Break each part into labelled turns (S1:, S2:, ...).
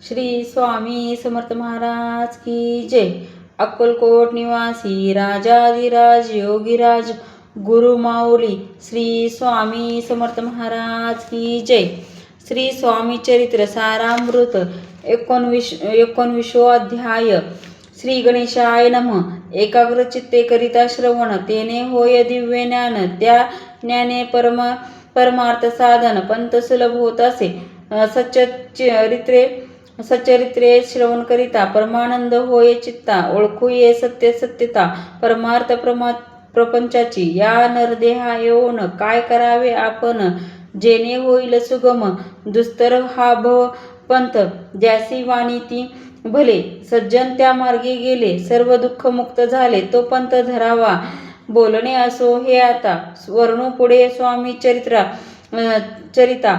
S1: श्री स्वामी समर्थ महाराज की जय। अक्कलकोट निवासी राजाधिराज योगीराज गुरु माऊली श्री स्वामी समर्थ महाराज की जय। श्री स्वामी चरित्र सारामृत 19 अध्याय। श्री गणेशाय नमः। एकाग्रचित्ते करिता श्रवण तेने होय दिव्य ज्ञान, त्या ज्ञाने परमार्थ साधन पंत सुलभ होत असे। सच्चरित्रे श्रवण करिता परमानंद होय चित्ता, ओळखू ये सत्य सत्यता परमार्थ प्रपंचाची। या नरदेहा येऊन काय करावे आपण, जेणे होईल सुगम दुस्तर हा भव पंथ। ज्यासी वाणी ती भले सज्जन त्या मार्गे गेले, सर्व दुःख मुक्त झाले तो पंथ धरावा। बोलणे असो हे आता, वर्णू पुढे स्वामी चरिता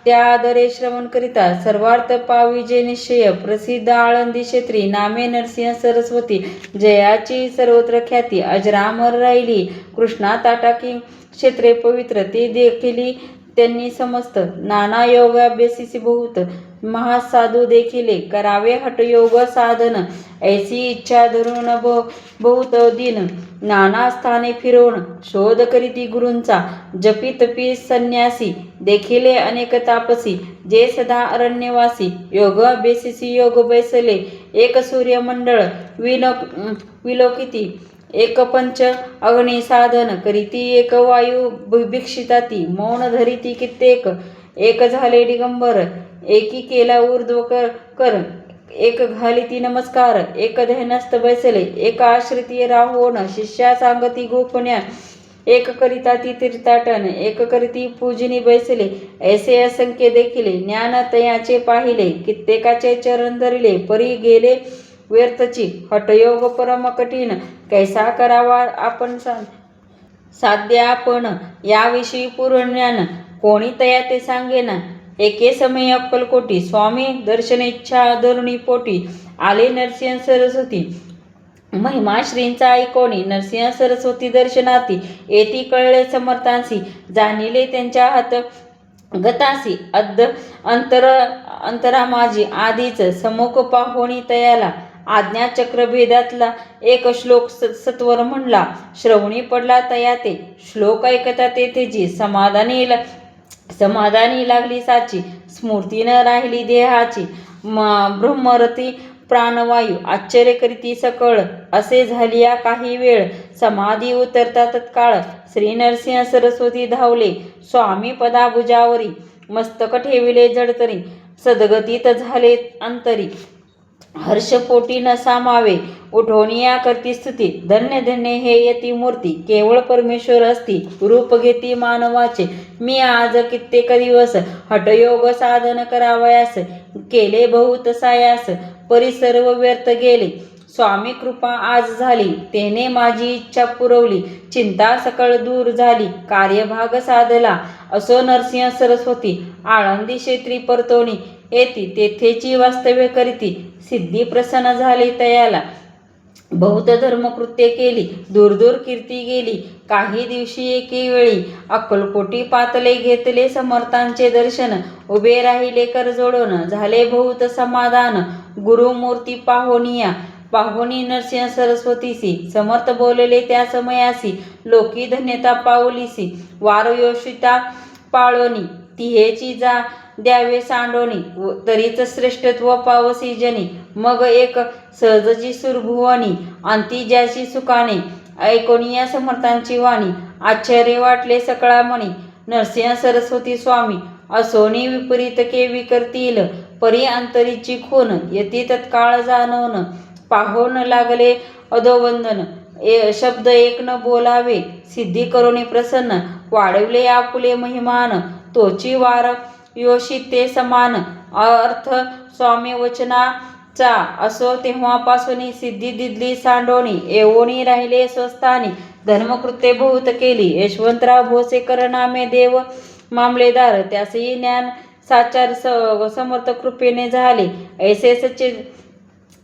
S1: त्या आदरे श्रवण करिता सर्वार्थ पाविजे निश्चय। प्रसिद्ध आळंदी क्षेत्री नामे नरसिंह सरस्वती, जयाची सर्वत्र ख्याती अजरामर राहिली। कृष्णा ताटाकी क्षेत्रे पवित्र, ते देखील त्यांनी समस्त। नाना योगाभ्यासी बहुत महासाधू देखिले, करावे हठयोग साधन। ऐसी इच्छा धरून बहुत दिन नाना स्थाने फिरवून, शोध करीती गुरूंचा। जपी तपी संन्यासी देखिले अनेक तापसी, जे सदा अरण्यवासी। योग अभ्यासी योग बैसले, एक सूर्यमंडळ विलोकिती। एक पंच अग्नि साधन करीती, एक वायू भिक्षिताती। मौन धरिती कित्येक, एक झाले दिगंबर। एकी केला ऊर्ध्व कर, एक घालिती नमस्कार। एक ध्यानस्थ बैसले, एक आश्रिती राहोन शिष्या सांगती गोपन्या। एक करिता ती तीर्थाटन, एक करीती पूजनी बैसले। ऐसे असंख्य देखिले, ज्ञान तयाचे पाहिले। कित्येकाचे चरण धरिले, परी गेले व्यर्थची। हठयोग परम कठीण, कैसा करावा आपण साध्य आपण। याविषयी पूर्ण ज्ञान, कोणी तया ते सांगेना। एके समय अक्कलकोटी स्वामी दर्शन इच्छा धरुणी पोटी। आले नरसिंह सरस्वती, महिमा श्रींचा ऐकोनी। नरसिंह सरस्वती दर्शनार्थी येती कळले समर्थांसी। जाणिले त्यांच्या हात गतासी, अंतरा माझी आधीच। समुख पाहोणी तयाला, आज्ञा चक्रभेदातला एक श्लोक सत्वर म्हणला। श्रवणी पडला तया ते श्लोक, ऐकता तेथेची समाधानी लागली साची। स्मृती न राहिली देहाची, ब्रह्मरती प्राणवायू। आश्चर्य करीती सकळ, असे झालिया काही वेळ। समाधी उतरता तत्काळ, श्री नरसिंह सरस्वती धावले स्वामी पदाभुजावरी। मस्तक ठेविले जडतरी, सद्गतीत झाले अंतरी। हर्षपोटी न सामावे, उठवनिया करती स्तुती। धन्य धन्य हे यती मूर्ती, केवळ परमेश्वर असती। रूप घेती मानवाचे, मी आज कित्येक दिवस। हठयोग साधन करावयास, केले बहुत सायास। परी सर्व व्यर्थ गेले, स्वामी कृपा आज झाली। तेने माझी इच्छा पुरवली, चिंता सकळ दूर झाली। कार्यभाग साधला, असो नरसिंह सरस्वती। आळंदी क्षेत्री परतोनी येती, तेथेची वास्तव्य करीती। सिद्धी प्रसन्न झाली तयाला, बहुत धर्मकृत्ये केली। दूर दूर कीर्ती गेली, काही दिवशी एके वेळी। अक्कलकोटी पातले घेतले समर्थांचे दर्शन। उभे राहिले कर जोडून, झाले बहुत समाधान। गुरुमूर्ती पाहोनी नरसिंह सरस्वतीसी। समर्थ बोलले त्या समयासी, लोकी धन्यता पावलीसी। वार योषिता पाळोनी, तिहेची द्यावे सांडोनी। तरीच श्रेष्ठत्व पावसी जनी, मग एक सहजची सुरभुवनी। अंती ज्याची सुखाने, ऐकोनिया समर्थांची वाणी। आश्चर्य वाटले सकळा मनी, नरसिंह सरस्वती स्वामी। असोनी विपरीत केवी करतील, परी अंतरीची खून। यती तत्काळ जाणवून, पाहोन लागले अधोवंदन। शब्द एक न बोलावे, सिद्धी करोनी प्रसन्न। वाढविले आपुले महिमान, तोची वार योषिते समान। अर्थ स्वामी वचनाचा, असो तेव्हापासून सिद्धी दिदली सांडोनी। येवोनी राहिले स्वस्थानी, धर्मकृत्ये बहुत केली। यशवंतराव भोसेकर नामे देव मामलेदार, त्यासही ज्ञान साचार समर्थ कृपेने झाले। ऐसे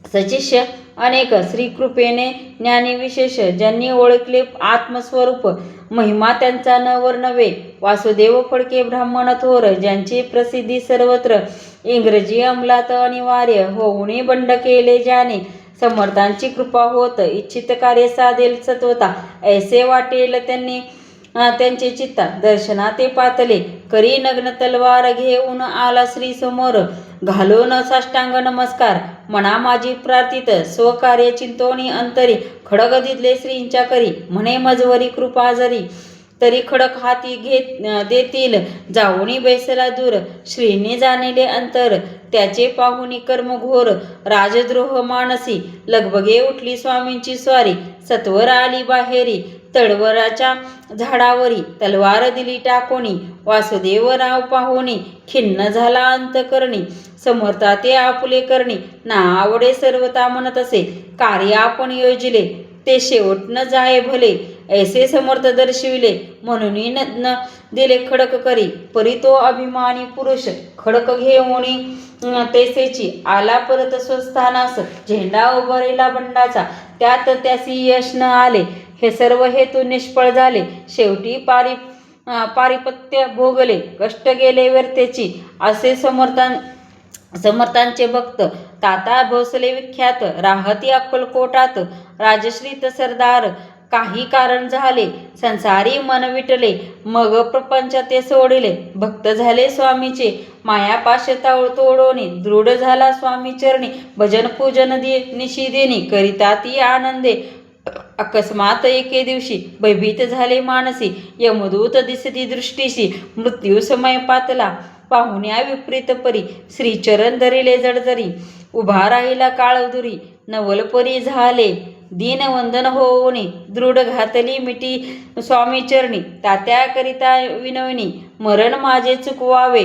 S1: सचिष्य अनेक श्रीकृपेने ज्ञानीविशेष ज्यांनी ओळखले आत्मस्वरूप महिमा त्यांचा न वर्णवे. वासुदेव फडके ब्राह्मण थोर ज्यांची प्रसिद्धी सर्वत्र इंग्रजी अंमलात अनिवार्य होऊनी बंड केले ज्याने समर्थांची कृपा होत इच्छित कार्य साधेल सत्वता ऐसे वाटेल त्यांनी त्यांचे चित्ता दर्शना ते पातले करी नग्न तलवार घेऊन आला श्री समोर घालून साष्टांग नमस्कार मना माझी प्रार्थित स्वकार्य चिंतोनी अंतरी खडग दिले श्रींच्या करी म्हणे मजवरी कृपा जरी तरी खडक हाती देतील जाऊनी बैसला दूर श्रीने जाणले अंतर त्याचे पाहुनी कर्म घोर राजद्रोह मानसी लगबगे उठली स्वामींची स्वारी सत्वर आली बाहेरी तळवराच्या झाडावरी तलवार दिली टाकोनी वासुदेवराव पाहुनी खिन्न झाला अंतकरणी समर्था ते आपुले करणी ना आवडे सर्वता म्हणत असे कार्य आपण योजिले ते शेवट न जाय भले ऐसे समर्थ दर्शविले म्हणून न दिले खडक करी परी तो अभिमानी पुरुष खडक घेऊनी तेसेची आला परत स्वस्थानास झेंडा उभारिला बंडाचा त्यात त्यासी यश न आले हे सर्व हेतू निष्फळ झाले शेवटी पारिपत्य भोगले कष्ट गेले व्यर्थेची असे समर्थांचे भक्त ताता भोसले विख्यात राहती अक्कलकोटात राजश्रीत सरदार काही कारण झाले संसारी मन विटले मग प्रपंच ते सोडिले भक्त झाले स्वामीचे मायापाश तोडोनी दृढ झाला स्वामी चरणी भजन पूजन निशिदेनी करिता ती आनंदे अकस्मात एके दिवशी भयभीत झाले मानसी यमदूत दिसती दृष्टीशी मृत्यू समय पातला पाहुण्या विपरीत परी श्रीचरण धरिले जडजरी उभा राहिला काळधुरी नवलपरी झाले दीनवंदन होऊनी दृढ घातली मिठी स्वामी चरणी तात्या करिता विनवणी मरण माझे चुकवावे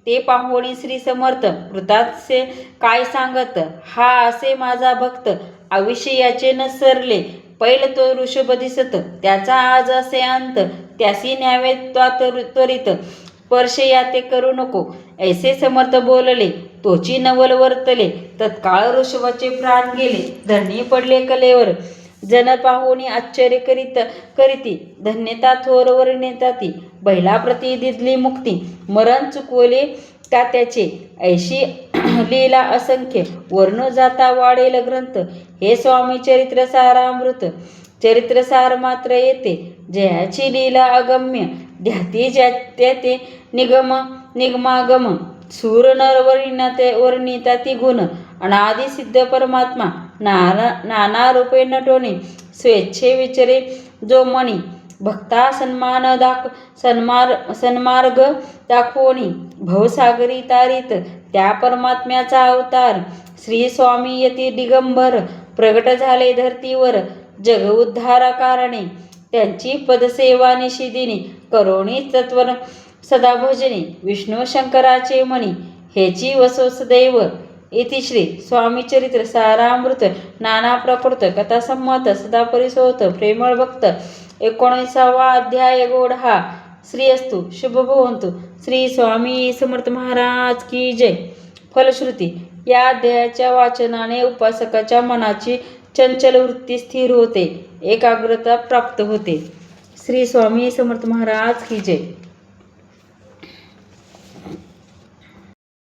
S1: ते पाहुणी श्री समर्थ वृताचे काय सांगत हा असे माझा भक्त आयुष्याचे न सरले पैल तो ऋषभ दिसत त्याचा आज असे अंत त्यासी न्यावे त्वरित स्पर्श या ते करू नको ऐसे समर्थ बोलले तोची नवल वर्तले तत्काळ ऋषभाचे प्राण गेले धरणी पडले कलेवर जन पाहुणी आश्चर्य करीती धन्यता थोरवर नेताती बैलाप्रती दिदली मुक्ती मरण चुकवले का त्याचे ऐशी लीला असंख्य वर्ण जाता वाढेल ग्रंथ हे स्वामी चरित्र सारामृत चरित्रसार मात्र येते जयाची लीला अगम्य ध्याती ज्याते ते निगमागम सूर नर वर्णिता ती गुण अनादि सिद्ध परमात्मा नाना रूपे नटोनी स्वेच्छे विचरे जो मणी भक्ता सन्मार्ग दाखवणी भवसागरी तारित त्या परमात्म्याचा अवतार श्री स्वामी यती दिगंबर प्रगट झाले धरतीवर जग उद्धारा कारणे त्यांची पदसेवा निशिदिनी करोणी तत्वर सदा भजनी विष्णू शंकराचे मणी हेची वसो सदैव इति श्री स्वामीचरित्र सारामृत नाना प्रकृत कथा संमत सदा परिसोत प्रेमळ भक्त 19वा अध्याय गोढा श्री अस्तु शुभ भवंतु श्री स्वामी समर्थ महाराज की जय. फलश्रुती या अध्यायाच्या वाचनाने उपासकाच्या मनाची चंचल वृत्ती स्थिर होते एकाग्रता प्राप्त होते. श्री स्वामी समर्थ महाराज की जय.